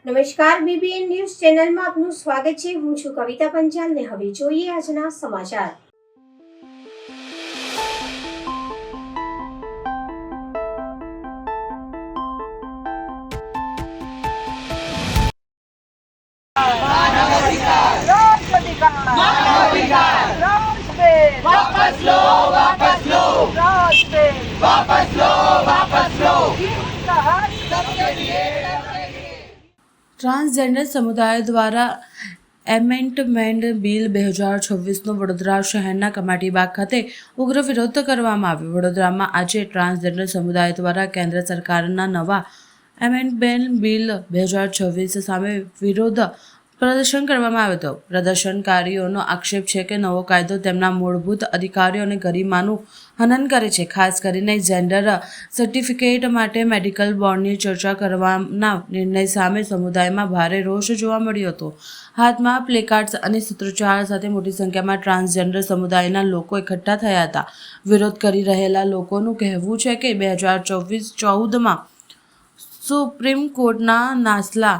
નમસ્કાર, BBN news ચેનલમાં આપનું સ્વાગત છે। હું છું કવિતા પંચાલ ને હવે જોઈએ આજના સમાચાર। ટ્રાન્સજેન્ડર સમુદાય દ્વારા એમેન્ડમેન્ટ બિલ 2026નો વડોદરા શહેરના કમાટીબાગ ખાતે ઉગ્ર વિરોધ કરવામાં આવ્યો। વડોદરામાં આજે ટ્રાન્સજેન્ડર સમુદાય દ્વારા કેન્દ્ર સરકારના નવા એમેન્ડમેન્ટ બિલ 2026 સામે વિરોધ પ્રદર્શન કરવામાં આવ્યો હતો। પ્રદર્શનકારીઓનો આક્ષેપ છે કે નવો કાયદો તેમના મૂળભૂત અધિકારો અને ગરિમાનું હનન કરે છે। ખાસ કરીને જેન્ડર સર્ટિફિકેટ માટે મેડિકલ બોર્ડની ચર્ચા કરવાના નિર્ણય સામે સમુદાયમાં ભારે રોષ જોવા મળ્યો હતો। હાથમાં પ્લેકાર્ડ્સ અને સૂત્રોચ્ચાર સાથે મોટી સંખ્યામાં ટ્રાન્સજેન્ડર સમુદાયના લોકો એકઠા થયા હતા। વિરોધ કરી રહેલા લોકોનું કહેવું છે કે 2014માં સુપ્રીમ કોર્ટના નાસલા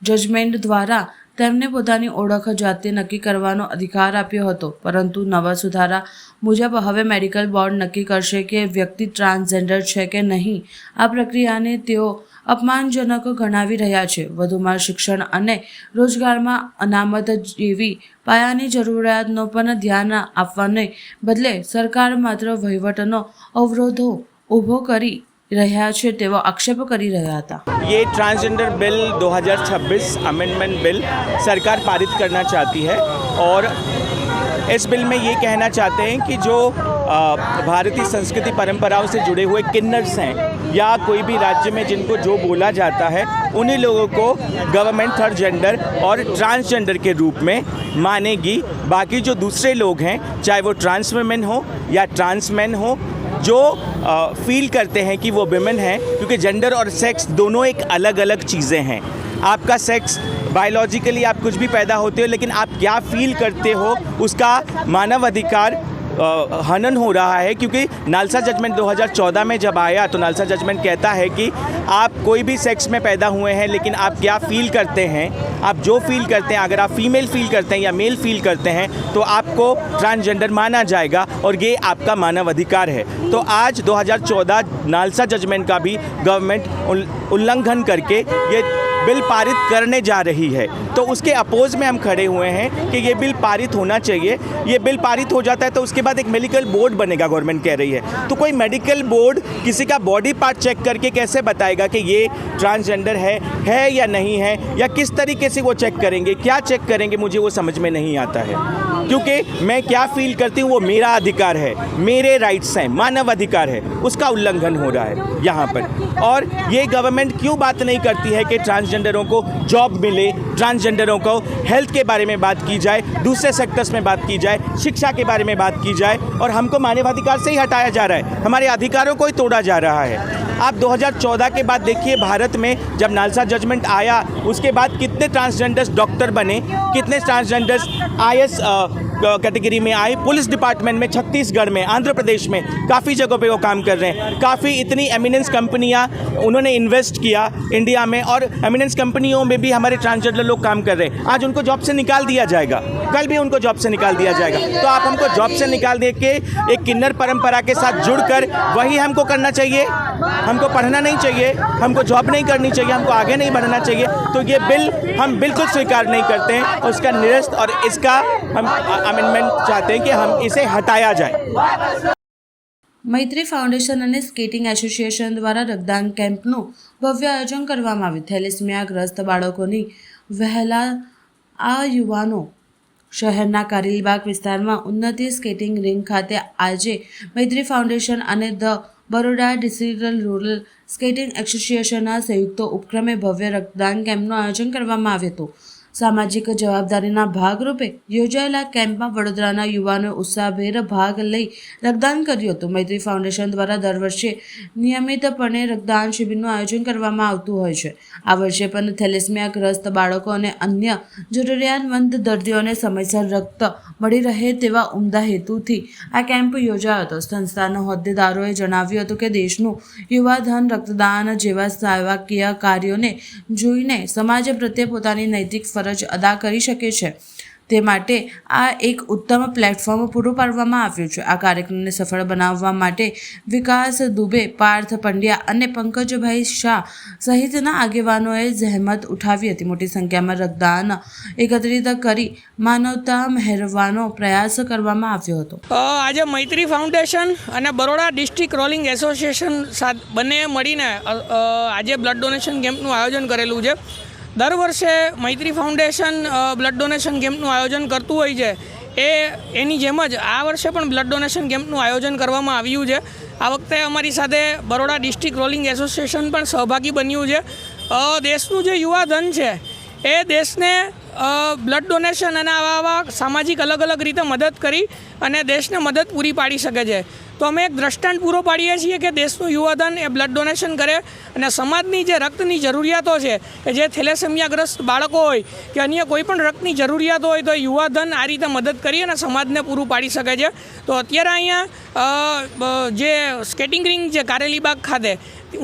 જજમેન્ટ દ્વારા તેમને પોતાની ઓળખ જાતે નક્કી કરવાનો અધિકાર આપ્યો હતો, પરંતુ નવા સુધારા મુજબ હવે મેડિકલ બોર્ડ નક્કી કરશે કે વ્યક્તિ ટ્રાન્સજેન્ડર છે કે નહીં। આ પ્રક્રિયાને તેઓ અપમાનજનક ગણાવી રહ્યા છે। વધુમાં શિક્ષણ અને રોજગારમાં અનામત જેવી પાયાની જરૂરિયાતનો પણ ધ્યાન આપવાને બદલે સરકાર માત્ર વહીવટનો અવરોધો ઊભો કરી રહ્યા છે તેવો આક્ષેપ કરી રહ્યા હતા। ये ट्रांसजेंडर बिल 2026 अमेंडमेंट बिल सरकार पारित करना चाहती है और इस बिल में ये कहना चाहते हैं कि जो भारतीय संस्कृति परंपराओं से जुड़े हुए किन्नर्स हैं या कोई भी राज्य में जिनको जो बोला जाता है उन्हीं लोगों को गवर्नमेंट थर्ड जेंडर और ट्रांसजेंडर के रूप में मानेगी। बाकी जो दूसरे लोग हैं, चाहे वो ट्रांस वुमेन हो या ट्रांस मैन हो, जो फील करते हैं कि वो विमेन हैं, क्योंकि जेंडर और सेक्स दोनों एक अलग अलग चीज़ें हैं। आपका सेक्स बायोलॉजिकली आप कुछ भी पैदा होते हो, लेकिन आप क्या फील करते हो उसका मानव अधिकार हनन हो रहा है। क्योंकि नालसा जजमेंट 2014 में जब आया तो नालसा जजमेंट कहता है कि आप कोई भी सेक्स में पैदा हुए हैं, लेकिन आप क्या फील करते हैं, आप जो फील करते हैं, अगर आप फीमेल फील करते हैं या मेल फील करते हैं तो आपको ट्रांसजेंडर माना जाएगा और ये आपका मानव अधिकार है। तो आज 2014 नालसा जजमेंट का भी गवर्नमेंट उल्लंघन करके ये बिल पारित करने जा रही है, तो उसके अपोज में हम खड़े हुए हैं कि ये बिल पारित होना चाहिए। ये बिल पारित हो जाता है तो उसके बाद एक मेडिकल बोर्ड बनेगा, गवर्नमेंट कह रही है। तो कोई मेडिकल बोर्ड किसी का बॉडी पार्ट चेक करके कैसे बताएगा कि ये ट्रांसजेंडर है या नहीं है, या किस तरीके से वो चेक करेंगे, क्या चेक करेंगे, मुझे वो समझ में नहीं आता है। क्योंकि मैं क्या फील करती हूँ वो मेरा अधिकार है, मेरे राइट्स हैं, मानव अधिकार है, उसका उल्लंघन हो रहा है यहाँ पर। और ये गवर्नमेंट क्यों बात नहीं करती है कि ट्रांसजेंडरों को जॉब मिले, ट्रांसजेंडरों को हेल्थ के बारे में बात की जाए, दूसरे सेक्टर्स में बात की जाए, शिक्षा के बारे में बात की जाए, और हमको मानवाधिकार से ही हटाया जा रहा है, हमारे अधिकारों को ही तोड़ा जा रहा है। आप 2014 के बाद देखिए, भारत में जब नालसा जजमेंट आया उसके बाद कितने ट्रांसजेंडर्स डॉक्टर बने, कितने ट्रांसजेंडर्स IAS कैटेगरी में आए। पुलिस डिपार्टमेंट में छत्तीसगढ़ में, आंध्र प्रदेश में काफ़ी जगहों पे वो काम कर रहे हैं। काफ़ी इतनी एमिनेंस कंपनियां उन्होंने इन्वेस्ट किया इंडिया में, और एमिनेंस कंपनियों में भी हमारे ट्रांसजेंडर लोग काम कर रहे हैं। आज उनको जॉब से निकाल दिया जाएगा, कल भी उनको जॉब से निकाल दिया जाएगा। तो आप हमको जॉब से निकाल दे के एक किन्नर परंपरा के साथ जुड़कर वही हमको करना चाहिए। हमको पढ़ना नहीं चाहिए, हमको जॉब नहीं करनी चाहिए, हमको आगे नहीं बढ़ना चाहिए। तो ये बिल हम बिल्कुल स्वीकार नहीं करते हैं, उसका निरस्त और इसका हम अमेंडमेंट चाहते हैं कि हम इसे हटाया जाए। મૈત્રી ફાઉન્ડેશન અને સ્કેટિંગ એસોસિએશન દ્વારા રક્તદાન કેમ્પનું ભવ્ય આયોજન કરવામાં આવ્યું। થેલેસેમિયાગ્રસ્ત બાળકોની વહેલા આ યુવાનો શહેરના કારેલીબાગ વિસ્તારમાં ઉન્નતિ સ્કેટિંગ રિંગ ખાતે આજે મૈત્રી ફાઉન્ડેશન અને the Baroda district rural skating એસોસિએશનના સંયુક્ત ઉપક્રમે ભવ્ય રક્તદાન કેમ્પનું આયોજન કરવામાં આવ્યું હતું। સામાજિક જવાબદારીના ભાગરૂપે યોજાયેલા કેમ્પમાં વડોદરાના યુવાનોએ ઉત્સાહભેર ભાગ લઈ રક્તદાન કર્યું હતું. મૈત્રી ફાઉન્ડેશન દ્વારા દર વર્ષે નિયમિતપણે રક્તદાન શિબિરનું આયોજન કરવામાં આવતું હોય છે. આ વર્ષે પણ થેલેસેમિયાગ્રસ્ત બાળકો અને અન્ય જરૂરિયાતમંદ દર્દીઓને સમયસર રક્ત મળી રહે તેવા ઉમદા હેતુથી આ કેમ્પ યોજાયો હતો. સંસ્થાના હોદ્દેદારોએ જણાવ્યું હતું કે દેશનું યુવાધન રક્તદાન જેવા સેવાકીય કાર્યોને જોઈને સમાજ પ્રત્યે પોતાની નૈતિક ફરજ અદા કરી શકે છે. તે માટે આ એક ઉત્તમ પ્લેટફોર્મ પૂરું પાડવામાં આવ્યું છે. આ કાર્યક્રમને સફળ બનાવવા માટે વિકાસ દુબે, પાર્થ પંડ્યા અને પંકજભાઈ શાહ સહિતના આગેવાનોએ જહેમત ઉઠાવી હતી. મોટી સંખ્યામાં રક્તદાન એકત્રિત કરી માનવતા મહેરવાનો પ્રયાસ કરવામાં આવ્યો હતો. આજે મૈત્રી ફાઉન્ડેશન અને બરોડા ડિસ્ટ્રિક્ટ રોલિંગ એસોસિએશન બંને મળીને આજે બ્લડ ડોનેશન કેમ્પનું આયોજન કરેલું છે. દર વર્ષે મૈત્રી ફાઉન્ડેશન બ્લડ ડોનેશન કેમ્પનું આયોજન કરતું હોય છે. એની જેમ જ આ વર્ષે પણ બ્લડ ડોનેશન કેમ્પનું આયોજન કરવામાં આવ્યું છે. આ વખતે અમારી સાથે બરોડા ડિસ્ટ્રિક્ટ રોલિંગ એસોસિએશન પણ સહભાગી બન્યું છે. દેશનું જે યુવાધન છે એ દેશને બ્લડ ડોનેશન અને આવા સામાજિક અલગ અલગ રીતે મદદ કરી અને દેશને મદદ પૂરી પાડી શકે છે. તો અમે એક દ્રષ્ટાંત પૂરો પાડીએ છીએ કે દેશનું યુવાધન એ બ્લડ ડોનેશન કરે અને સમાજની જે રક્તની જરૂરિયાતો છે કે જે થેલેસેમિયાગ્રસ્ત બાળકો હોય કે અન્ય કોઈ પણ રક્તની જરૂરિયાત હોય તો યુવાધન આ રીતે મદદ કરી અને સમાજને પૂરું પાડી શકે છે. તો અત્યારે અહીંયા જે સ્કેટિંગ રિંગ છે કારેલીબાગ ખાતે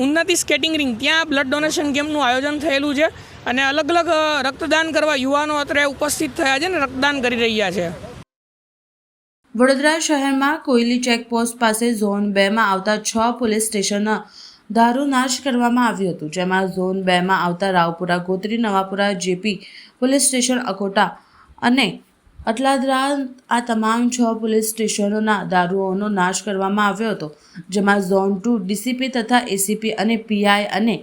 ઉન્નતિ સ્કેટિંગ રિંગ ત્યાં બ્લડ ડોનેશન કેમ્પનું આયોજન થયેલું છે અને અલગ અલગ રક્તદાન કરવા યુવાનો અત્યારે ઉપસ્થિત થયા છે અને રક્તદાન કરી રહ્યા છે. વડોદરા શહેરમાં કોયલી ચેકપોસ્ટ પાસે ઝોન 2માં આવતા 6 પોલીસ સ્ટેશન દારૂ નાશ કરવામાં આવ્યું હતું. જેમાં ઝોન 2માં આવતા Raopura, Gotri, Navapura, JP police station, Akota અને અટલાદરા આ તમામ 6 પોલીસ સ્ટેશનોના દારૂઓનો નાશ કરવામાં આવ્યો હતો. જેમાં ઝોન 2 ડીસીપી તથા એસીપી અને પીઆઈ અને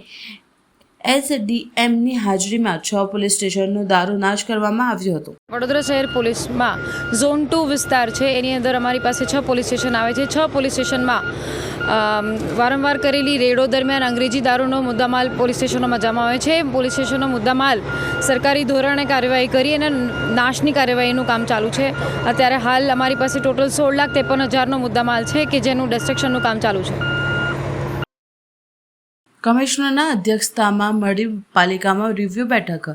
એસડીએમની હાજરીમાં 6 પોલીસ સ્ટેશનનો દારૂ નાશ કરવામાં આવ્યો હતો. વડોદરા શહેર પોલીસમાં ઝોન 2 વિસ્તાર છે એની અંદર અમારી પાસે 6 પોલીસ સ્ટેશન આવે છે. 6 પોલીસ સ્ટેશનમાં વારંવાર કરેલી રેડો દરમિયાન અંગ્રેજી દારૂનો મુદ્દામાલ પોલીસ સ્ટેશનોમાં જમા આવે છે. પોલીસ સ્ટેશનનો મુદ્દામાલ સરકારી ધોરણે કાર્યવાહી કરી અને નાશની કાર્યવાહીનું કામ ચાલુ છે. અત્યારે હાલ અમારી પાસે ટોટલ 16,53,000નો મુદ્દામાલ છે કે જેનું ડિસ્ટ્રક્શનનું કામ ચાલુ છે. કમિશનરના અધ્યક્ષતામાં મળી પાલિકામાં રિવ્યૂ બેઠક.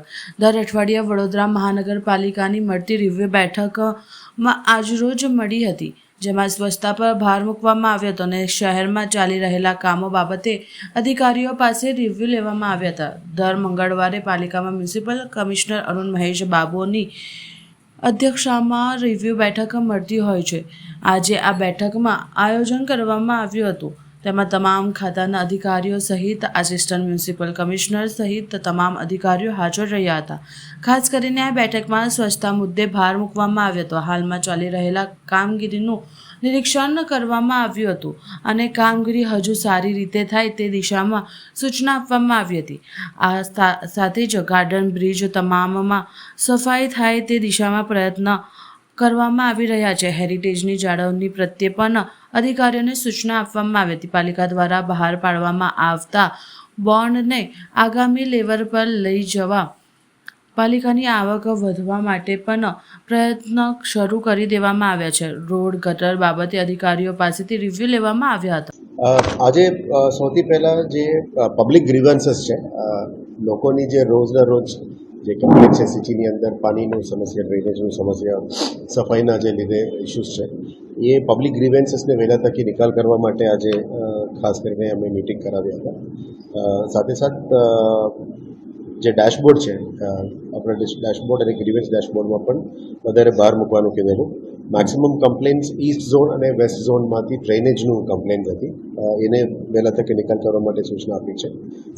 દર અઠવાડિયે વડોદરા મહાનગરપાલિકાની મળતી રિવ્યૂ બેઠકમાં આજરોજ મળી હતી. જેમાં સ્વચ્છતા પર ભાર મૂકવામાં આવ્યો હતો અને શહેરમાં ચાલી રહેલા કામો બાબતે અધિકારીઓ પાસે રિવ્યૂ લેવામાં આવ્યા હતા. દર મંગળવારે પાલિકામાં મ્યુનિસિપલ કમિશનર અરુણ મહેશ બાબુની અધ્યક્ષતામાં રિવ્યૂ બેઠક મળતી હોય છે. આજે આ બેઠકમાં આયોજન કરવામાં આવ્યું હતું. તેમાં તમામ ખાતાના અધિકારીઓ સહિત આસિસ્ટન્ટ મ્યુનિસિપલ કમિશનર સહિત તમામ અધિકારીઓ હાજર રહ્યા હતા. ખાસ કરીને આ બેઠકમાં સ્વચ્છતા મુદ્દે ભાર મૂકવામાં આવ્યો હતો. હાલમાં ચાલી રહેલા કામગીરીનું નિરીક્ષણ કરવામાં આવ્યું હતું અને કામગીરી હજુ સારી રીતે થાય તે દિશામાં સૂચના આપવામાં આવી હતી. આ સાથે જ ગાર્ડન બ્રિજ તમામમાં સફાઈ થાય તે દિશામાં પ્રયત્ન કરવામાં આવી રહ્યા છે. હેરિટેજની જાળવણી પ્રત્યે પણ અધિકારીઓને સૂચના આપવામાં આવી હતી. પાલિકા દ્વારા બહાર પાડવામાં આવતા બોન્ડને આગામી લેવલ પર લઈ જવા પાલિકાની આવક વધવા માટે પણ પ્રયત્ન શરૂ કરી દેવામાં આવ્યા છે. રોડ ગટર બાબતે અધિકારીઓ પાસેથી રિવ્યૂ લેવામાં આવ્યા હતા. આજે સૌથી પહેલાં જે પબ્લિક ગ્રીવન્સીસ છે, લોકોની જે રોજના રોજ જે કમ્પ્લેક્સ છે સિટીની અંદર પાણીની સમસ્યા, ડ્રેનેજની સમસ્યા, સફાઈના જે લીધે ઇસ્યુઝ છે, એ પબ્લિક ગ્રીવેન્સીસને વહેલા તકી નિકાલ કરવા માટે આજે ખાસ કરીને અમે મિટિંગ કરાવ્યા હતા. સાથે સાથ જે ડેશબોર્ડ છે, આપણા ડેશબોર્ડ અને ગ્રીવેન્સ ડેશબોર્ડમાં પણ વધારે ભાર મૂકવાનું કીધેલું. મેક્સિમમ કમ્પ્લેન્ટ્સ ઈસ્ટ ઝોન અને વેસ્ટ ઝોનમાંથી ડ્રેનેજનું કમ્પ્લેન્ટ હતી, એને વહેલા તકે નિકાલ કરવા માટે સૂચના આપી છે.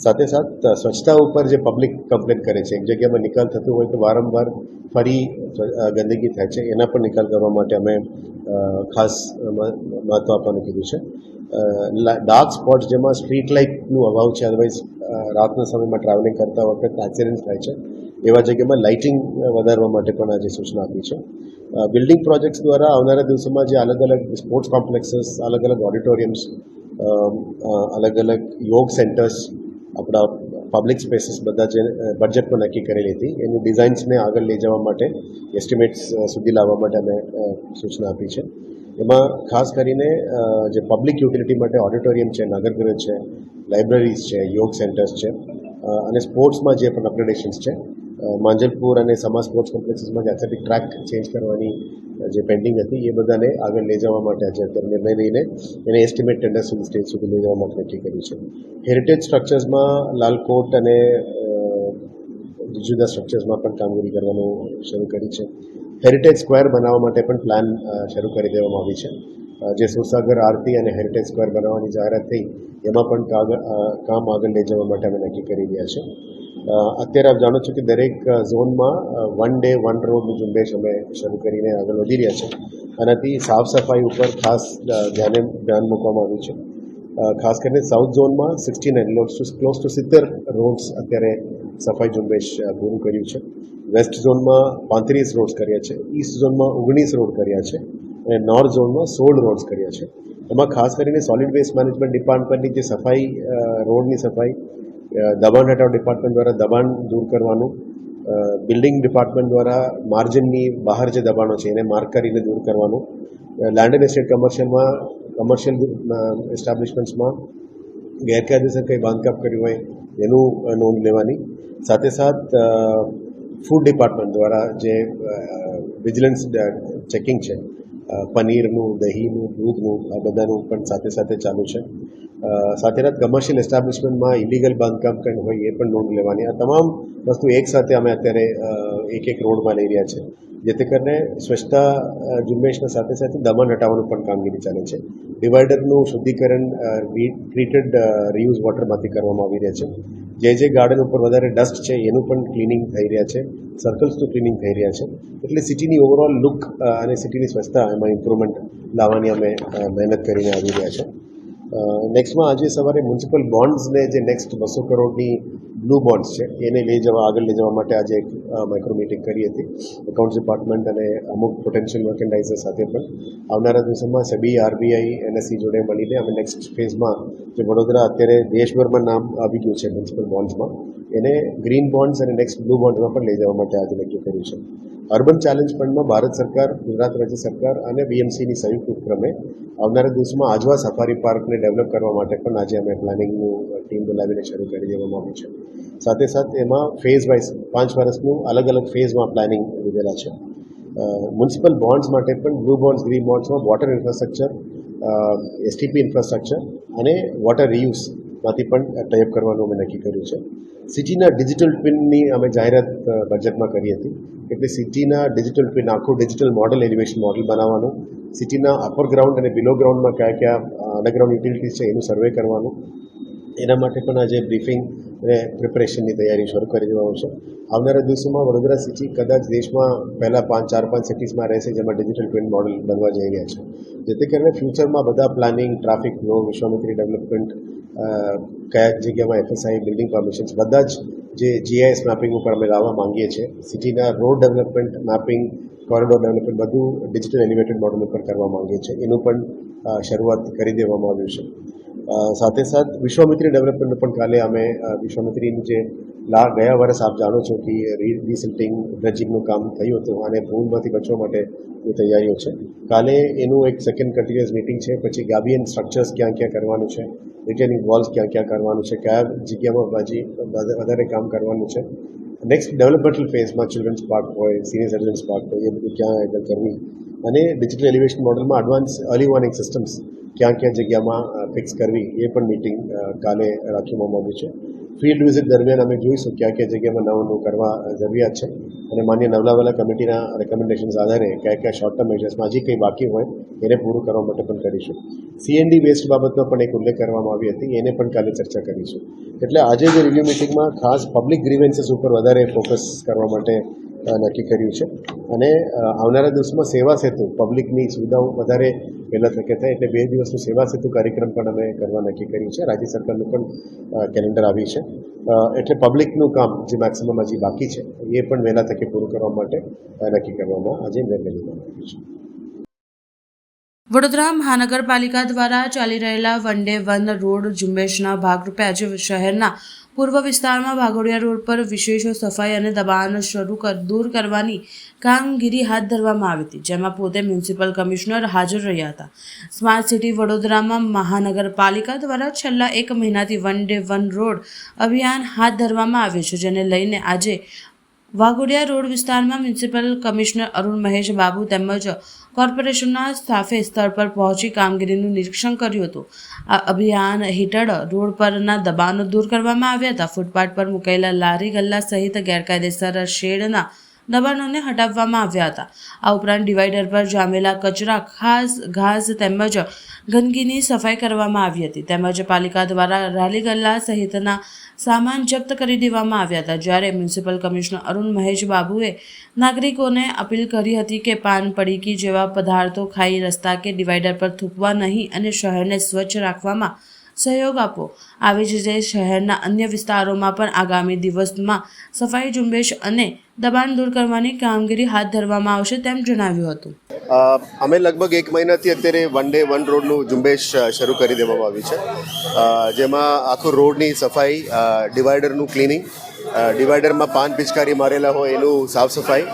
સાથે સાથ સ્વચ્છતા ઉપર જે પબ્લિક કમ્પ્લેન્ટ કરે છે, એક જગ્યામાં નિકાલ થતું હોય તો વારંવાર ફરી ગંદકી થાય છે, એના પર નિકાલ કરવા માટે અમે ખાસ મહત્ત્વ આપવાનું કીધું છે. ડાર્ક સ્પોટ જેમાં સ્ટ્રીટ લાઇટનું અભાવ છે, અદરવાઇઝ રાતના સમયમાં ટ્રાવેલિંગ કરતા વખતે એક્સિડન્ટ થાય છે, એવા જગ્યામાં લાઇટિંગ વધારવા માટે પણ આજે સૂચના આપી છે. બિલ્ડિંગ પ્રોજેક્ટ્સ દ્વારા આવનારા દિવસોમાં જે અલગ અલગ સ્પોર્ટ્સ કોમ્પ્લેક્સીસ, અલગ અલગ ઓડિટોરિયમ્સ, અલગ અલગ યોગ સેન્ટર્સ, આપણા પબ્લિક સ્પેસીસ બધા જે બજેટમાં નક્કી કરેલી હતી એની ડિઝાઇન્સને આગળ લઈ જવા માટે એસ્ટિમેટ્સ સુધી લાવવા માટે અમે સૂચના આપી છે. એમાં ખાસ કરીને જે પબ્લિક યુટિલિટી માટે ઓડિટોરિયમ છે, નાગરગૃહ છે, લાઇબ્રેરીઝ છે, યોગ સેન્ટર્સ છે અને સ્પોર્ટ્સમાં જે પણ અપગ્રેડેશન્સ છે, માંજલપુર અને સમા સ્પોર્ટ્સ કોમ્પ્લેક્સીસમાં જે એથ્લેટિક ટ્રેક ચેન્જ કરવાની જે પેન્ડિંગ હતી એ બધાને આગળ લઈ જવા માટે આજે અત્યારે નિર્ણય લઈને એને એસ્ટિમેટ ટેન્ડર સુધી સ્ટેજ સુધી લઈ જવા માટે નક્કી કર્યું છે. હેરિટેજ સ્ટ્રક્ચર્સમાં લાલકોટ અને જુદા જુદા સ્ટ્રક્ચર્સમાં પણ કામગીરી કરવાનું શરૂ કરી છે. હેરિટેજ સ્ક્વેર બનાવવા માટે પણ પ્લાન શરૂ કરી દેવામાં આવી છે. જે સુરસાગર આરતી અને હેરિટેજ સ્ક્વેર બનાવવાની જાહેરાત થઈ એમાં પણ કામ આગળ લઈ જવા માટે અમે નક્કી કરી રહ્યા છે. અત્યારે આપ જાણો છો કે દરેક ઝોનમાં 1 ડે 1 રોડનું ઝુંબેશ અમે શરૂ કરીને આગળ વધી રહ્યા છે. આનાથી સાફ સફાઈ ઉપર ખાસ ધ્યાન મૂકવામાં આવ્યું છે. ખાસ કરીને સાઉથ ઝોનમાં 69 ક્લોઝ ટુ 70 રોડ્સ અત્યારે સફાઈ ઝુંબેશ પૂરું કર્યું છે. વેસ્ટ ઝોનમાં 35 રોડ્સ કર્યા છે, ઈસ્ટ ઝોનમાં 19 રોડ કર્યા છે અને નોર્થ ઝોનમાં 16 રોડ્સ કર્યા છે. એમાં ખાસ કરીને સોલિડ વેસ્ટ મેનેજમેન્ટ ડિપાર્ટમેન્ટની જે સફાઈ, રોડની સફાઈ, દબાણ હટાવ ડિપાર્ટમેન્ટ દ્વારા દબાણ દૂર કરવાનું, બિલ્ડિંગ ડિપાર્ટમેન્ટ દ્વારા માર્જિનની બહાર જે દબાણો છે એને માર્ક કરીને દૂર કરવાનું, લેન્ડ એન્ડ એસ્ટેટ કમર્શિયલ એસ્ટાબ્લિશમેન્ટ્સમાં ગેરકાયદેસર કંઈ બાંધકામ કર્યું હોય એનું નોંધ લેવાની, સાથે સાથ ફૂડ ડિપાર્ટમેન્ટ દ્વારા જે વિજિલન્સ ચેકિંગ છે, પનીરનું, દહીંનું, દૂધનું, આ બધાનું પણ સાથે સાથે ચાલુ છે. સાથે સાથે કમર્શિયલ એસ્ટાબ્લિશમેન્ટમાં ઇલીગલ બાંધકામ કંઈ હોય એ પણ નોંધ લેવાની. આ તમામ વસ્તુ એક સાથે અમે અત્યારે એક રોડમાં લઈ રહ્યા છે, જેથી કરીને સ્વચ્છતા ઝુંબેશના સાથે સાથે દબાણ હટાવવાનું પણ કામગીરી ચાલે છે. ડિવાઈડરનું શુદ્ધિકરણ ટ્રીટેડ રીયુઝ વોટરમાંથી કરવામાં આવી રહ્યા છે. જે ગાર્ડન ઉપર વધારે ડસ્ટ છે એનું પણ ક્લિનિંગ થઈ રહ્યા છે, સર્કલ્સનું ક્લિનિંગ થઈ રહ્યા છે. એટલે સિટીની ઓવરઓલ લુક અને સિટીની સ્વચ્છતા એમાં ઇમ્પ્રુવમેન્ટ લાવવાની અમે મહેનત કરીને આવી રહ્યા છે. નેક્સ્ટમાં આજે સવારે મ્યુનિસિપલ બોન્ડ્સને જે નેક્સ્ટ 200 કરોડની બ્લુ બોન્ડ્સ છે એને આગળ લઈ જવા માટે આજે એક માઇક્રો મિટિંગ કરી હતી એકાઉન્ટ્સ ડિપાર્ટમેન્ટ અને અમુક પોટેન્શિયલ મર્ચેન્ડાઇઝર સાથે પણ. આવનારા દિવસોમાં સેબી, આરબીઆઈ, એનએસસી જોડે મળીને અમે નેક્સ્ટ ફેઝમાં જે વડોદરા અત્યારે દેશભરમાં નામ આવી ગયું છે મ્યુનિસિપલ બોન્ડ્સમાં, એને ગ્રીન બોન્ડ્સ અને નેક્સ્ટ બ્લુ બોન્ડ્સમાં પણ લઈ જવા માટે આજે નક્કી કર્યું છે. અર્બન ચેલેન્જ ફંડમાં ભારત સરકાર, ગુજરાત રાજ્ય સરકાર અને બીએમસીની સંયુક્ત ઉપક્રમે આવનારા દિવસમાં આજવા સફારી પાર્કને ડેવલપ કરવા માટે પણ આજે અમે પ્લાનિંગનું ટીમ બોલાવીને શરૂ કરી દેવામાં આવ્યું છે. સાથે સાથે એમાં ફેઝ વાઇઝ 5 વર્ષનું અલગ અલગ ફેઝમાં પ્લાનિંગ લીધેલા છે. મ્યુનિસિપલ બોન્ડ્સ માટે પણ બ્લુ બોન્ડ્સ, ગ્રીન બોન્ડ્સમાં વોટર ઇન્ફ્રાસ્ટ્રક્ચર, એસટીપી ઇન્ફ્રાસ્ટ્રક્ચર અને વોટર રીયુઝમાંથી પણ ટાઈપ કરવાનું અમે નક્કી કર્યું છે. સિટીના ડિજિટલ ટ્વિનની અમે જાહેરાત બજેટમાં કરી હતી. એટલે સિટીના ડિજિટલ ટ્વિન, આખું ડિજિટલ મોડલ, એલિવેશન મોડલ બનાવવાનું, સિટીના અપર ગ્રાઉન્ડ અને બિલો ગ્રાઉન્ડમાં કયા કયા અંડરગ્રાઉન્ડ યુટિલિટીઝ છે એનું સર્વે કરવાનું. એના માટે પણ આજે બ્રીફિંગ અને પ્રિપરેશનની તૈયારી શરૂ કરી દેવાનું છે. આવનારા દિવસોમાં વડોદરા સિટી કદાચ દેશમાં પહેલાં 4-5 સિટીઝમાં રહેશે જેમાં ડિજિટલ ટ્વિન મોડલ બનવા જઈ રહ્યા છે. જેથી કરીને ફ્યુચરમાં બધા planning, traffic flow, Vishwamitri development, કયા જગ્યામાં એફએસઆઈ, બિલ્ડિંગ પરમિશન્સ, બધા જ જે જીઆઈએસ મેપિંગ ઉપર અમે લાવવા માંગીએ છીએ. સિટીના road development, mapping, corridor development બધું ડિજિટલ એલિવેટેડ મોડલ ઉપર કરવા માંગીએ છીએ. એનું પણ શરૂઆત કરી દેવામાં આવ્યું છે. સાથે સાથ વિશ્વામિત્રી ડેવલપમેન્ટનું પણ કાલે અમે વિશ્વામિત્રીનું જે ગયા વર્ષ આપ જાણો છો કે રીસિલ્ટિંગ, ડ્રેજિંગનું કામ થયું હતું અને પૂરમાંથી બચવા માટે તૈયારીઓ છે. કાલે એનું એક સેકન્ડ કન્ટિન્યુઅસ મિટિંગ છે. પછી ગાબિયન સ્ટ્રક્ચર્સ ક્યાં ક્યાં કરવાનું છે, રિટેનિંગ વોલ્સ ક્યાં ક્યાં કરવાનું છે, કયા જગ્યામાં વધારે કામ કરવાનું છે. નેક્સ્ટ ડેવલપમેન્ટલ ફેઝમાં ચિલ્ડ્રન્સ પાર્ક હોય, સિનિયર સિટીઝન્સ પાર્ક હોય, એ બધું ક્યાં આગળ કરવી અને ડિજિટલ એલિવેશન મોડલમાં એડવાન્સ અર્લી વોર્નિંગ સિસ્ટમ્સ ક્યાં ક્યાં જગ્યામાં ફિક્સ કરવી એ પણ મિટિંગ કાલે રાખવામાં આવ્યું છે. ફિલ્ડ વિઝિટ દરમિયાન અમે જોઈશું ક્યાં ક્યાં જગ્યામાં નવું કરવા જરૂરિયાત છે અને માન્ય નવલાવાલા કમિટીના રેકમેન્ડેશન્સ આધારે કયા કયા શોર્ટ ટર્મ મેજર્સમાં હજી કંઈ બાકી હોય એને પૂરું કરવા માટે પણ કરીશું. સીએનડી વેસ્ટ બાબતમાં પણ એક ઉલ્લેખ કરવામાં આવી હતી, એને પણ કાલે ચર્ચા કરીશું. એટલે આજે જે રિવ્યૂ મિટિંગમાં ખાસ પબ્લિક ગ્રીવેન્સીસ ઉપર વધારે ફોકસ કરવા માટે નક્કી કર્યું છે અને આવનારા દિવસમાં સેવા સેતુ, પબ્લિકની સુવિધાઓ વધારે પહેલાં તકે થાય એટલે 2 દિવસનું સેવા સેતુ કાર્યક્રમ પણ અમે કરવા નક્કી કર્યું છે. રાજ્ય સરકારનું પણ કેલેન્ડર આવી છે. એટલે પબ્લિકનું કામ જે મેક્સિમમ હજી બાકી છે એ પણ વહેલા તકે પૂરું કરવા માટે નક્કી કરવામાં આજે નિર્ણય લેવામાં આવ્યો છે. વડોદરા મહાનગરપાલિકા દ્વારા ચાલી રહેલા 1 ડે 1 રોડ ઝુંબેશના ભાગરૂપે આજે શહેરના પૂર્વ વિસ્તારમાં વાઘોડિયા રોડ પર વિશેષ સફાઈ અને દબાણ દૂર કરવાની કામગીરી હાથ ધરવામાં આવી હતી, જેમાં પોતે મ્યુનિસિપલ કમિશનર હાજર રહ્યા હતા. સ્માર્ટ સિટી વડોદરામાં મહાનગરપાલિકા દ્વારા છેલ્લા 1 મહિનાથી વન ડે વન રોડ અભિયાન હાથ ધરવામાં આવ્યું છે, જેને લઈને આજે વાઘોડિયા રોડ વિસ્તારમાં મ્યુનિસિપલ કમિશનર અરુણ મહેશ બાબુ તેમજ કોર્પોરેશનના સ્ટાફે સ્થળ પર પહોંચી કામગીરીનું નિરીક્ષણ કર્યું હતું. આ અભિયાન હેઠળ રોડ પરના દબાણો દૂર કરવામાં આવ્યા હતા. ફૂટપાથ પર મૂકેલા લારી ગલ્લા સહિત ગેરકાયદેસર શેડના દબાણોને હટાવવામાં આવ્યા હતા. આ ઉપરાંત ડિવાઈડર પર જામેલા કચરા, ઘાસ તેમજ ગંદકીની સફાઈ કરવામાં આવી હતી, તેમજ પાલિકા દ્વારા લારી ગલ્લા સહિતના સામાન જપ્ત કરી દેવામાં આવ્યા હતા. જ્યારે મ્યુનિસિપલ કમિશનર અરુણ મહેશ બાબુએ નાગરિકોને અપીલ કરી હતી કે પાન, પડીકી જેવા પદાર્થો ખાઈ રસ્તા કે ડિવાઈડર પર થૂકવા નહીં અને શહેરને સ્વચ્છ રાખવામાં સહયોગ આપો. આવી જ રીતે શહેરના અન્ય વિસ્તારોમાં પણ આગામી દિવસમાં સફાઈ ઝુંબેશ અને દબાણ દૂર કરવાની કામગીરી હાથ ધરવામાં આવશે તેમ જણાવ્યું હતું. અમે લગભગ 1 મહિનાથી અત્યારે વન ડે વન રોડનું ઝુંબેશ શરૂ કરી દેવામાં આવ્યું છે, જેમાં આખું રોડની સફાઈ, ડિવાઈડરનું ક્લિનિંગ, ડિવાઈડરમાં પાન પિચકારી મારેલા હોય એનું સાફ સફાઈ,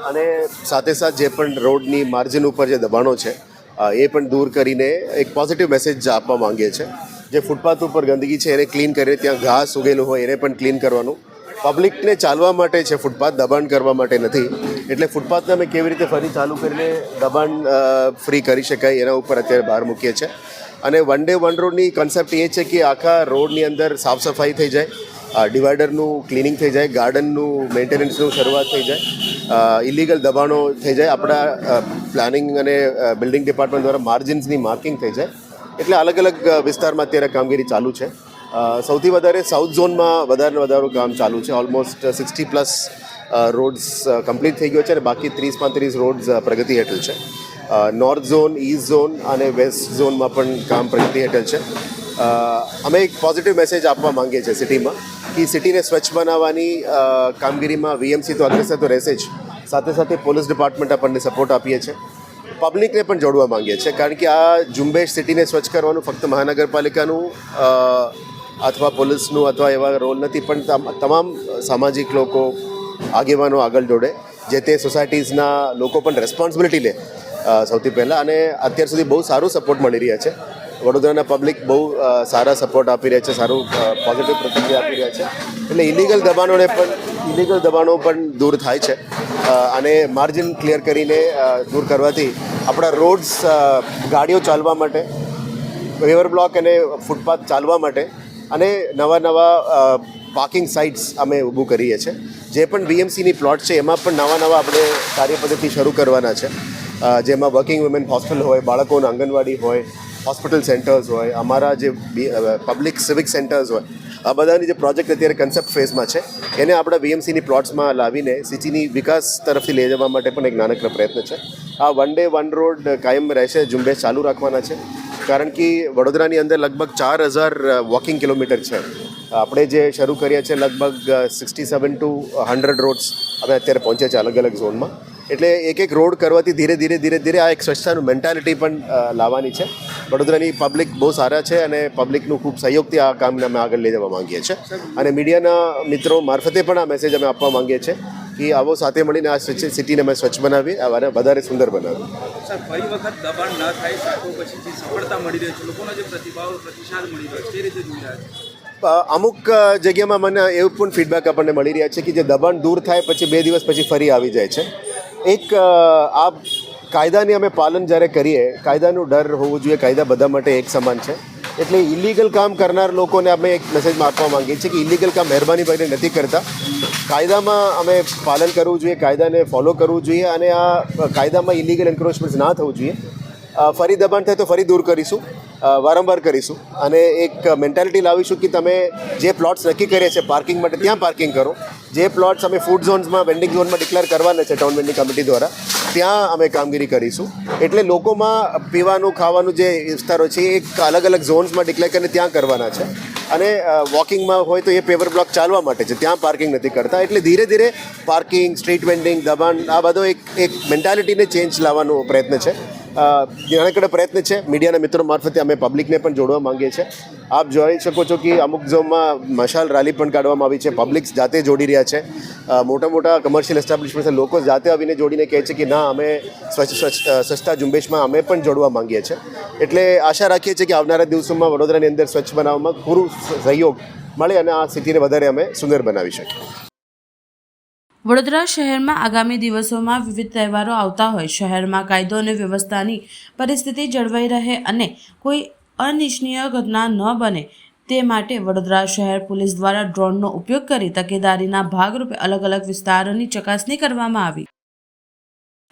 અને સાથે સાથે જે પણ રોડની માર્જિન ઉપર જે દબાણો છે એ પણ દૂર કરીને એક પોઝિટિવ મેસેજ આપવા માંગીએ છીએ. જે ફૂટપાથ ઉપર ગંદકી છે એને ક્લીન કરીને ત્યાં ઘાસ ઉગેલું હોય એને પણ ક્લીન કરવાનું. પબ્લિકને ચાલવા માટે છે ફૂટપાથ, દબાણ કરવા માટે નથી. એટલે ફૂટપાથને અમે કેવી રીતે ફરી ચાલુ કરીને દબાણ ફ્રી કરી શકાય એના ઉપર અત્યારે બહાર મૂકીએ છીએ. અને વન ડે વન રોડની કન્સેપ્ટ એ છે કે આખા રોડની અંદર સાફ સફાઈ થઈ જાય, ડિવાઈડરનું ક્લિનિંગ થઈ જાય, ગાર્ડનનું મેન્ટેનન્સનું શરૂઆત થઈ જાય, ઇલીગલ દબાણો થઈ જાય, આપણા પ્લાનિંગ અને બિલ્ડિંગ ડિપાર્ટમેન્ટ દ્વારા માર્જિન્સની માર્કિંગ થઈ જાય. એટલે અલગ અલગ વિસ્તારમાં અત્યારે કામગીરી ચાલુ છે. સૌથી વધારે સાઉથ ઝોનમાં વધારે કામ ચાલુ છે. ઓલમોસ્ટ 60+ રોડ્સ કમ્પ્લીટ થઈ ગયો છે અને બાકી 30-35 રોડ્સ પ્રગતિ હેઠળ છે. નોર્થ ઝોન, ઈસ્ટ ઝોન અને વેસ્ટ ઝોનમાં પણ કામ પ્રગતિ હેઠળ છે. અમે એક પોઝિટિવ મેસેજ આપવા માંગીએ છીએ સિટીમાં કે સિટીને સ્વચ્છ બનાવવાની કામગીરીમાં વીએમસી તો અગ્રેસર તો રહેશે જ, સાથે સાથે પોલીસ ડિપાર્ટમેન્ટ આપણને સપોર્ટ આપીએ છીએ. પબ્લિકને પણ જોડવા માંગીએ છીએ, કારણ કે આ ઝુંબેશ સિટીને સ્વચ્છ કરવાનું ફક્ત મહાનગરપાલિકાનું અથવા પોલીસનું અથવા એવા રોલ નથી, પણ તમામ સામાજિક લોકો, આગેવાનો આગળ જોડે, જે તે સોસાયટીઝના લોકો પણ રેસ્પોન્સિબિલિટી લે સૌથી પહેલાં. અને અત્યાર સુધી બહુ સારું સપોર્ટ મળી રહ્યા છે. વડોદરાના પબ્લિક બહુ સારા સપોર્ટ આપી રહ્યા છે, સારું પોઝિટિવ પ્રતિક્રિયા આપી રહ્યા છે. એટલે ઇલીગલ દબાણો પણ દૂર થાય છે અને માર્જિન ક્લિયર કરીને દૂર કરવાથી આપણા રોડ્સ ગાડીઓ ચાલવા માટે, પેવર બ્લોક અને ફૂટપાથ ચાલવા માટે અને નવા પાર્કિંગ સાઇટ્સ અમે ઊભું કરીએ છીએ. જે પણ વીએમસીની પ્લોટ છે એમાં પણ નવા આપણે કાર્યપદ્ધતિ શરૂ કરવાના છે, જેમાં વર્કિંગ વુમેન હોસ્ટેલ હોય, બાળકોના આંગણવાડી હોય, હોસ્પિટલ સેન્ટર્સ હોય, અમારા જે પબ્લિક સિવિક સેન્ટર્સ હોય, આ બધાની જે પ્રોજેક્ટ અત્યારે કન્સેપ્ટ ફેઝમાં છે એને આપણા વીએમસીની પ્લોટ્સમાં લાવીને સિટીની વિકાસ તરફથી લઈ જવા માટે પણ એક નાનકડો પ્રયત્ન છે. આ વન ડે વન રોડ કાયમ રહેશે, ઝુંબેશ ચાલુ રાખવાના છે, કારણ કે વડોદરાની અંદર લગભગ 4000 વોકિંગ કિલોમીટર છે. આપણે જે શરૂ કર્યા છે લગભગ 67 to 100 રોડ્સ અમે અત્યારે પહોંચ્યા છે અલગ અલગ ઝોનમાં. એટલે એક રોડ કરવાથી ધીરે આ એક સ્વચ્છતાનું મેન્ટાલિટી પણ લાવવાની છે. વડોદરાની પબ્લિક બહુ સારા છે અને પબ્લિકનું ખૂબ સહયોગથી આ કામને અમે આગળ લઈ જવા માંગીએ છીએ. અને મીડિયાના મિત્રો મારફતે પણ આ મેસેજ અમે આપવા માંગીએ છીએ કે આવો સાથે મળીને આ સિટીને અમે સ્વચ્છ બનાવીએ, આ વધારે સુંદર બનાવીએ. સર, ફરી વખત દબાણ ન થાય, સાકો પછી જે સફળતા મળી રહી છે, લોકોનો જે પ્રતિસાદ મળી રહ્યો છે, એ રીતે જોઈ રહ્યા છે. અમુક જગ્યામાં મને એવું પણ ફીડબેક આપણને મળી રહ્યા છે કે જે દબાણ દૂર થાય પછી 2 દિવસ પછી ફરી આવી જાય છે. એક આ કાયદાની અમે પાલન જ્યારે કરીએ, કાયદાનું ડર હોવું જોઈએ, કાયદા બધા માટે એક સમાન છે. એટલે ઇલીગલ કામ કરનાર લોકોને અમે એક મેસેજમાં આપવા માંગીએ છીએ કે ઇલીગલ કામ મહેરબાની કરીને નથી કરતા. કાયદામાં અમે પાલન કરવું જોઈએ, કાયદાને ફોલો કરવું જોઈએ અને આ કાયદામાં ઇલીગલ એન્ક્રોચમેન્ટ ના થવું જોઈએ. ફરી દબાણ થાય તો ફરી દૂર કરીશું, વારંવાર કરીશું અને એક મેન્ટાલિટી લાવીશું કે તમે જે પ્લોટ્સ નક્કી કર્યા છે પાર્કિંગ માટે ત્યાં પાર્કિંગ કરો. જે પ્લોટ્સ અમે ફૂડ ઝોન્સમાં, વેન્ડિંગ ઝોનમાં ડિક્લેર કરવાના છે ટાઉન વેન્ડિંગ કમિટી દ્વારા, ત્યાં અમે કામગીરી કરીશું. એટલે લોકોમાં પીવાનું, ખાવાનું જે વિસ્તારો છે એ એક અલગ અલગ ઝોન્સમાં ડિક્લેર કરીને ત્યાં કરવાના છે. અને વોકિંગમાં હોય તો એ પેવર બ્લોક ચાલવા માટે છે, ત્યાં પાર્કિંગ નથી કરતા. એટલે ધીરે પાર્કિંગ, સ્ટ્રીટ વેન્ડિંગ, દબાણ, આ બધો એક મેન્ટાલિટીને ચેન્જ લાવવાનો પ્રયત્ન છે. નાનકડો પ્રયત્ન છે. મીડિયાના મિત્રો મારફતે અમે પબ્લિકને પણ જોડવા માંગીએ છીએ આપ જોઈ શકો છો કે અમુક ઝોનમાં મશાલ રેલી પણ કાઢવામાં આવી છે. પબ્લિક જાતે જોડી રહ્યા છે. મોટા મોટા કમર્શિયલ એસ્ટાબ્લિશમેન્ટ લોકો જાતે આવીને જોડીને કહે છે કે ના, અમે સ્વચ્છતા ઝુંબેશમાં અમે પણ જોડવા માંગીએ છીએ. એટલે આશા રાખીએ છીએ કે આવનારા દિવસોમાં વડોદરાની અંદર સ્વચ્છ બનાવવામાં પૂરું સહયોગ મળે અને આ સિટીને વધારે અમે સુંદર બનાવી શકીએ. વડોદરા શહેરમાં આગામી દિવસોમાં વિવિધ તહેવારો આવતા હોય શહેરમાં કાયદો અને વ્યવસ્થાની પરિસ્થિતિ જળવાઈ રહે અને કોઈ અનિચ્છનીય ઘટના ન બને તે માટે વડોદરા શહેર પોલીસ દ્વારા ડ્રોનનો ઉપયોગ કરી તકેદારીના ભાગરૂપે અલગ અલગ વિસ્તારોની ચકાસણી કરવામાં આવી.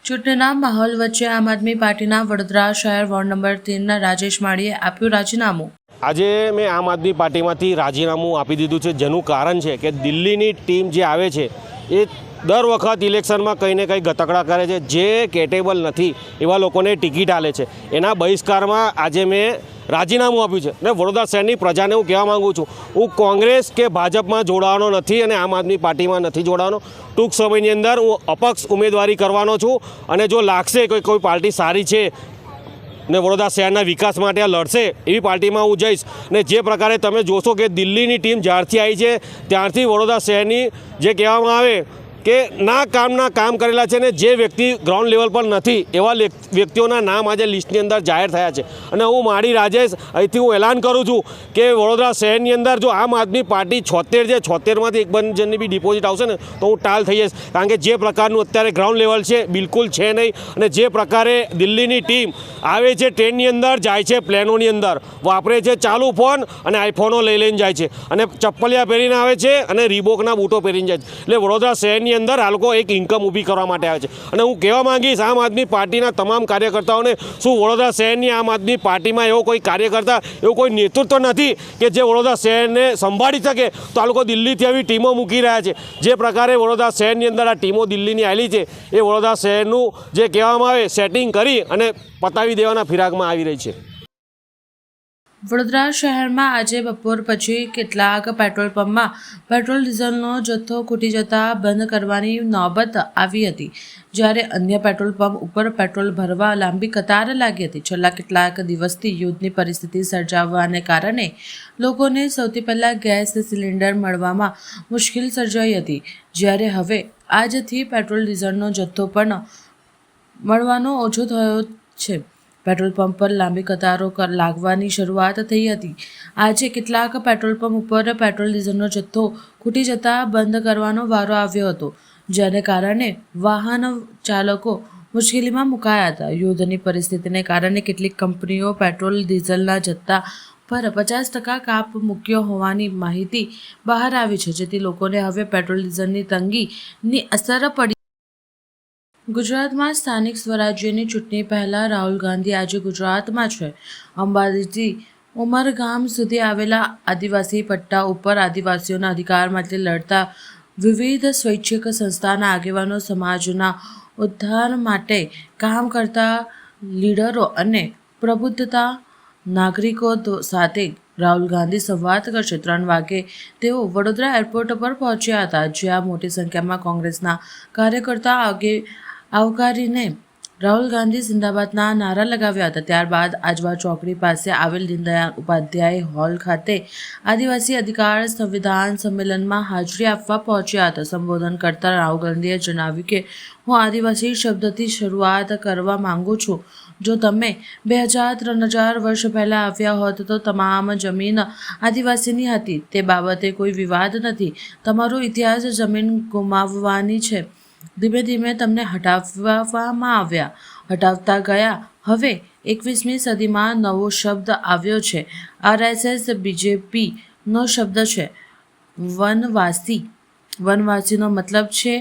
ચૂંટણીના માહોલ વચ્ચે આમ આદમી પાર્ટીના વડોદરા શહેર વોર્ડ નંબર 13ના રાજેશ માળીએ આપ્યું રાજીનામું. આજે મેં આમ આદમી પાર્ટીમાંથી રાજીનામું આપી દીધું છે, જેનું કારણ છે કે દિલ્હીની ટીમ જે આવે છે એ દર વખત ઇલેક્શનમાં કંઈ ને કંઈ ગતકડા કરે છે. જે કેટેબલ નથી એવા લોકોને ટિકિટ આલે છે. એના બહિષ્કારમાં આજે મેં રાજીનામું આપ્યું છે. ને વડોદરા શહેરની પ્રજાને હું કહેવા માગું છું, હું કોંગ્રેસ કે ભાજપમાં જોડાવાનો નથી અને આમ આદમી પાર્ટીમાં નથી જોડાવાનો. ટૂંક સમયની અંદર હું અપક્ષ ઉમેદવારી કરવાનો છું અને જો લાગશે કે કોઈ પાર્ટી સારી છે ને વડોદરા શહેરના વિકાસ માટે આ લડશે એવી પાર્ટીમાં હું જઈશ. ને જે પ્રકારે તમે જોશો કે દિલ્હીની ટીમ જ્યારથી આવી છે ત્યારથી વડોદરા શહેરની જે કહેવામાં આવે કે ના કામના કામ કરેલા છે ને જે વ્યક્તિ ગ્રાઉન્ડ લેવલ પર નથી એવા વ્યક્તિઓના નામ આજે લિસ્ટની અંદર જાહેર થયા છે. અને હું મારી રાજેશ અહીંથી હું એલાન કરું છું કે વડોદરા શહેરની અંદર જો આમ આદમી પાર્ટી 76 છે, 76માંથી એક બંધ જણની બી ડિપોઝિટ આવશે ને તો હું ટાલ થઈ જઈશ. કારણ કે જે પ્રકારનું અત્યારે ગ્રાઉન્ડ લેવલ છે બિલકુલ છે નહીં. અને જે પ્રકારે દિલ્હીની ટીમ આવે છે, ટ્રેનની અંદર જાય છે, પ્લેનોની અંદર વાપરે છે ચાલુ ફોન અને આઈફોનો લઈને જાય છે અને ચપ્પલિયા પહેરીને આવે છે અને રીબોકના બૂટો પહેરીને જાય છે. એટલે વડોદરા શહેરની અંદર આ લોકો એક ઇન્કમ ઊભી કરવા માટે આવે છે. અને હું કહેવા માંગીશ આમ આદમી પાર્ટીના તમામ કાર્યકર્તાઓને, શું વડોદરા શહેરની આમ આદમી પાર્ટીમાં એવો કોઈ કાર્યકર્તા, એવું કોઈ નેતૃત્વ નથી કે જે વડોદરા શહેરને સંભાળી શકે? તો આ લોકો દિલ્હીથી આવી ટીમો મૂકી રહ્યા છે. જે પ્રકારે વડોદરા શહેરની અંદર આ ટીમો દિલ્હીની આવેલી છે એ વડોદરા શહેરનું જે કહેવામાં આવે સેટિંગ કરી અને પતાવી દેવાના ફિરાકમાં આવી રહી છે. વડોદરા શહેરમાં આજે બપોર પછી કેટલાક પેટ્રોલ પંપમાં પેટ્રોલ ડીઝલનો જથ્થો ખૂટી જતા બંધ કરવાની નોબત આવી હતી, જ્યારે અન્ય પેટ્રોલ પંપ ઉપર પેટ્રોલ ભરવા લાંબી કતાર લાગી હતી. છેલ્લા કેટલાક દિવસથી યુદ્ધની પરિસ્થિતિ સર્જાવાને કારણે લોકોને સૌથી પહેલાં ગેસ સિલિન્ડર મળવામાં મુશ્કેલ સર્જાઈ હતી, જ્યારે હવે આજથી પેટ્રોલ ડીઝલનો જથ્થો પણ મળવાનો ઓછો થયો છે. પેટ્રોલ પંપ પર લાંબી કતારો લાગવાની શરૂઆત થઈ હતી. આજે કેટલાક પેટ્રોલ પંપ ઉપર પેટ્રોલ ડીઝલનો જથ્થો ખૂટી જતાં બંધ કરવાનો વારો આવ્યો હતો, જેને કારણે વાહન ચાલકો મુશ્કેલીમાં મુકાયા હતા. યુદ્ધની પરિસ્થિતિને કારણે કેટલીક કંપનીઓ પેટ્રોલ ડીઝલના જથ્થા પર 50% કાપ મૂક્યો હોવાની માહિતી બહાર આવી છે, જેથી લોકોને હવે પેટ્રોલ ડીઝલની તંગીની અસર પડી. ગુજરાતમાં સ્થાનિક સ્વરાજ્યની ચૂંટણી પહેલાં રાહુલ ગાંધી આજે ગુજરાતમાં છે. અંબાજીથી ઉમરગામ સુધી આવેલા આદિવાસી પટ્ટા ઉપર આદિવાસીઓના અધિકાર માટે લડતા વિવિધ સ્વૈચ્છિક સંસ્થાના આગેવાનો, સમાજના ઉદ્ધાર માટે કામ કરતા લીડરો અને પ્રબુદ્ધતા નાગરિકો સાથે રાહુલ ગાંધી સંવાદ કરશે. 3 વાગે તેઓ વડોદરા એરપોર્ટ પર પહોંચ્યા હતા, જ્યાં મોટી સંખ્યામાં કોંગ્રેસના કાર્યકર્તા આવકારીને રાહુલ ગાંધી જિંદાબાદના નારા લગાવ્યા હતા. ત્યારબાદ આજવા ચોકડી પાસે આવેલ દીનદયાળ ઉપાધ્યાય હોલ ખાતે આદિવાસી અધિકાર સંવિધાન સંમેલનમાં હાજરી આપવા પહોંચ્યા હતા. સંબોધન કરતા રાહુલ ગાંધીએ જણાવ્યું કે હું આદિવાસી શબ્દથી શરૂઆત કરવા માંગુ છું. જો તમે 2000-3000 વર્ષ પહેલાં આવ્યા હોત તો તમામ જમીન આદિવાસીની હતી. તે બાબતે કોઈ વિવાદ નથી. તમારો ઇતિહાસ જમીન ગુમાવવાની છે. ધીમે ધીમે તમને હટાવવામાં આવ્યા, હટાવતા ગયા. હવે 21મી સદીમાં નવો શબ્દ આવ્યો છે. RSS BJPનો શબ્દ છે વનવાસી. વનવાસીનો મતલબ છે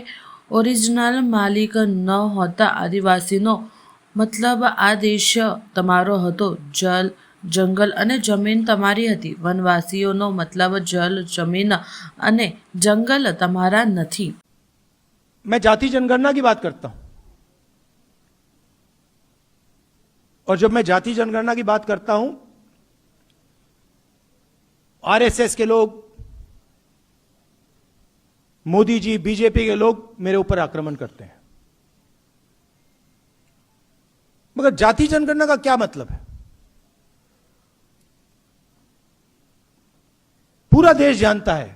ઓરિજિનલ માલિક ન હોતા. આદિવાસીનો મતલબ આ દેશ તમારો હતો. જંગલ અને જમીન તમારી હતી. વનવાસીઓનો મતલબ જમીન અને જંગલ તમારા નથી. मैं जाति जनगणना की बात करता हूं, और जब मैं जाति जनगणना की बात करता हूं, आरएसएस के लोग, मोदी जी, बीजेपी के लोग मेरे ऊपर आक्रमण करते हैं. मगर जाति जनगणना का क्या मतलब है? पूरा देश जानता है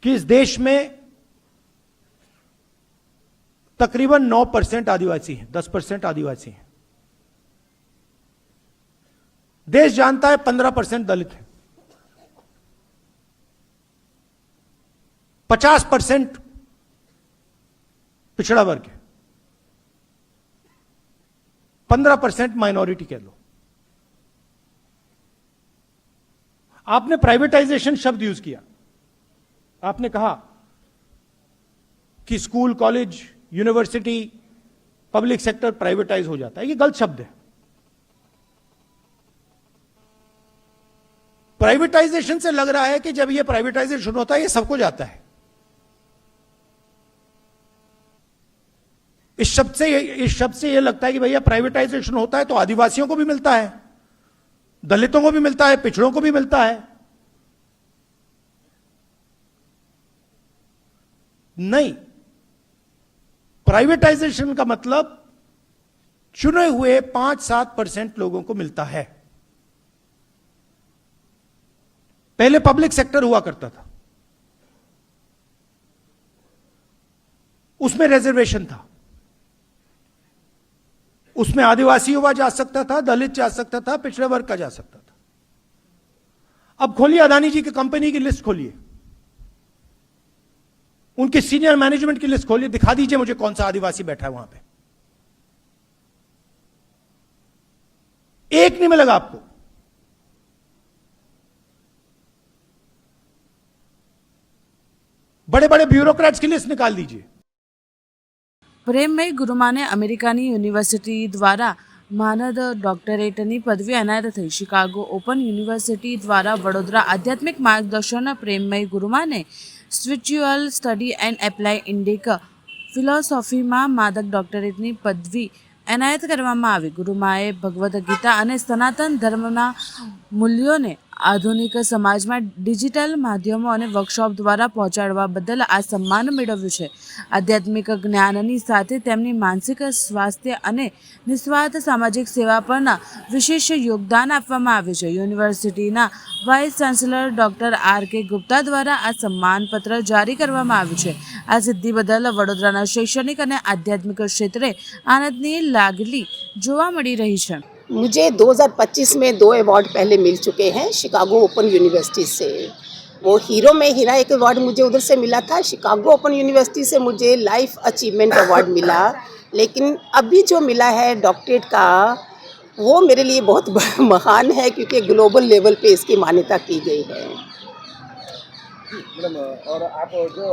कि इस देश में तकरीबन 9% आदिवासी हैं, 10% आदिवासी हैं। देश जानता है 15% दलित हैं, 50% पिछड़ा वर्ग है, 15% माइनॉरिटी कह लो। आपने प्राइवेटाइजेशन शब्द यूज किया। आपने कहा कि school, college, university, public sector privatise हो जाता है। ये गलत शब्द है। प्राइवेटाइजेशन से लग रहा है कि जब ये प्राइवेटाइजेशन होता है ये सबको जाता है। इस शब्द से ये लगता है कि भैया प्राइवेटाइजेशन होता है तो आदिवासियों को भी मिलता है, दलितों को भी मिलता है, पिछड़ों को भी मिलता है। नहीं, प्राइवेटाइजेशन का मतलब चुने हुए 5-7% लोगों को मिलता है। पहले पब्लिक सेक्टर हुआ करता था, उसमें रिजर्वेशन था, उसमें आदिवासी युवा जा सकता था, दलित जा सकता था, पिछड़े वर्ग का जा सकता था। अब खोलिए अदानी जी की कंपनी की लिस्ट खोलिए, उनके सीनियर मैनेजमेंट की लिस्ट खोलिए, दिखा दीजिए मुझे कौन सा आदिवासी बैठा है वहां पे। एक नहीं मिलेगा आपको। बड़े बड़े ब्यूरोक्रेट्स की लिस्ट निकाल दीजिए। પ્રેમમય ગુરુમાને અમેરિકાની યુનિવર્સિટી દ્વારા માનદ ડોક્ટરેટની પદવી એનાયત થઈ. શિકાગો ઓપન યુનિવર્સિટી દ્વારા વડોદરા આધ્યાત્મિક માર્ગદર્શન પ્રેમમય ગુરુમાને spiritual study and apply Indic ફિલોસોફીમાં માદક ડોક્ટરેટની પદવી એનાયત કરવામાં આવી. ગુરુમાએ ભગવદ્ ગીતા અને સનાતન ધર્મના મૂલ્યોને આધુનિક સમાજમાં ડિજિટલ માધ્યમો અને વર્કશોપ દ્વારા પહોંચાડવા બદલ આ સન્માન મેળવ્યું છે. આધ્યાત્મિક જ્ઞાનની સાથે તેમની માનસિક સ્વાસ્થ્ય અને નિસ્વાર્થ સામાજિક સેવા પરના વિશેષ યોગદાન આપવામાં આવ્યું છે. યુનિવર્સિટીના vice chancellor doctor R.K. Gupta દ્વારા આ સન્માનપત્ર જારી કરવામાં આવ્યું છે. આ સિદ્ધિ બદલ વડોદરાના શૈક્ષણિક અને આધ્યાત્મિક ક્ષેત્રે આનંદની લાગણી જોવા મળી રહી છે. मुझे 2025 में 2 अवार्ड पहले मिल चुके हैं शिकागो ओपन यूनिवर्सिटी से। वो हीरो में हीरा एक अवार्ड मुझे उधर से मिला था। शिकागो ओपन यूनिवर्सिटी से मुझे लाइफ अचीवमेंट अवार्ड मिला, लेकिन अभी जो मिला है डॉक्टरेट का वो मेरे लिए बहुत महान है क्योंकि ग्लोबल लेवल पे इसकी मान्यता की गई है। और आप जो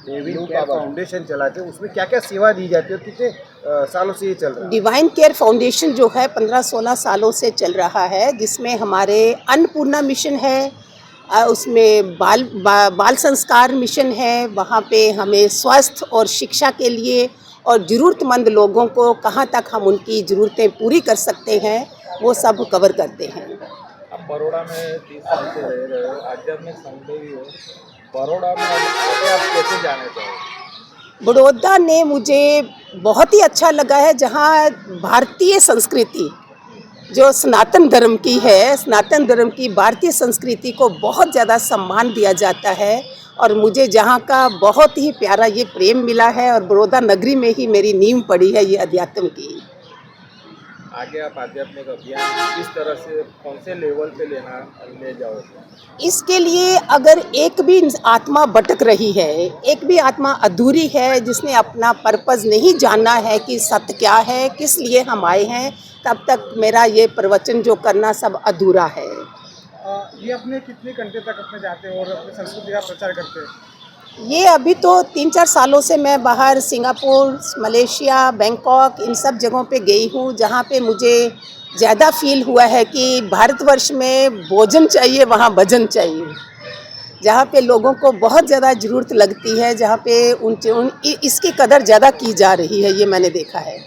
डिवाइन केयर फाउंडेशन चलाते हैं उसमें क्या क्या सेवा दी जाती है और कितने सालों से ये चल रहा है? डिवाइन केयर फाउंडेशन जो है 15-16 सालों से चल रहा है, जिसमें हमारे अन्नपूर्णा मिशन है, उसमें बाल संस्कार मिशन है। वहाँ पे हमें स्वास्थ्य और शिक्षा के लिए और ज़रूरतमंद लोगों को कहाँ तक हम उनकी ज़रूरतें पूरी कर सकते हैं वो सब कवर करते हैं। अब बड़ौदा में 30 साल से रह रहे हो, आध्यात्मिक संत भी हो, बड़ौदा में आगे आप कैसे जाना चाहोगे? बड़ौदा ने मुझे बहुत ही अच्छा लगा है, जहाँ भारतीय संस्कृति जो सनातन धर्म की है, सनातन धर्म की भारतीय संस्कृति को बहुत ज़्यादा सम्मान दिया जाता है। और मुझे जहाँ का बहुत ही प्यारा ये प्रेम मिला है और बड़ौदा नगरी में ही मेरी नींव पड़ी है ये अध्यात्म की। आगे आप आध्यात्मिक अभियान किस तरह से कौन से लेवल पे ले जाओगे? इसके लिए अगर एक भी आत्मा भटक रही है, एक भी आत्मा अधूरी है, जिसने अपना पर्पस नहीं जाना है कि सत्य क्या है, किस लिए हम आए हैं, तब तक मेरा ये प्रवचन जो करना सब अधूरा है। ये अपने कितने घंटे तक अपने जाते हैं और अपनी संस्कृति का प्रचार करते हैं? ये अभी तो 3-4 सालों से मैं बाहर सिंगापुर, मलेशिया, बैंकॉक इन सब जगहों पे गई हूँ, जहाँ पे मुझे ज़्यादा फील हुआ है कि भारतवर्ष में भोजन चाहिए वहाँ भजन चाहिए। जहाँ पे लोगों को बहुत ज़्यादा ज़रूरत लगती है, जहाँ पे इसकी कदर ज़्यादा की जा रही है, ये मैंने देखा है।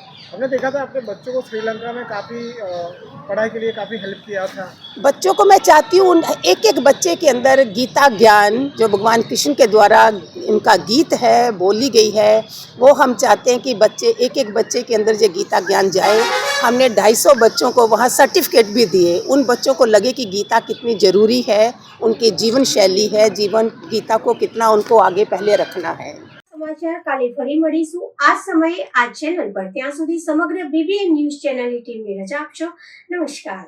आपने देखा था अपने बच्चों को श्रीलंका में काफ़ी पढ़ाई के लिए काफ़ी हेल्प किया था। बच्चों को मैं चाहती हूँ एक एक बच्चे के अंदर गीता ज्ञान जो भगवान कृष्ण के द्वारा इनका गीत है बोली गई है, वो हम चाहते हैं कि बच्चे एक एक बच्चे के अंदर जो गीता ज्ञान जाए। हमने 250 बच्चों को वहाँ सर्टिफिकेट भी दिए। उन बच्चों को लगे कि गीता कितनी ज़रूरी है, उनकी जीवन शैली है, जीवन गीता को कितना उनको आगे पहले रखना है। સમાચાર કાલે ફરી મળીશું આ સમયે આ ચેનલ પર. ત્યાં સુધી સમગ્ર BBN ન્યૂઝ ચેનલની ટીમને રજા આપશો. નમસ્કાર.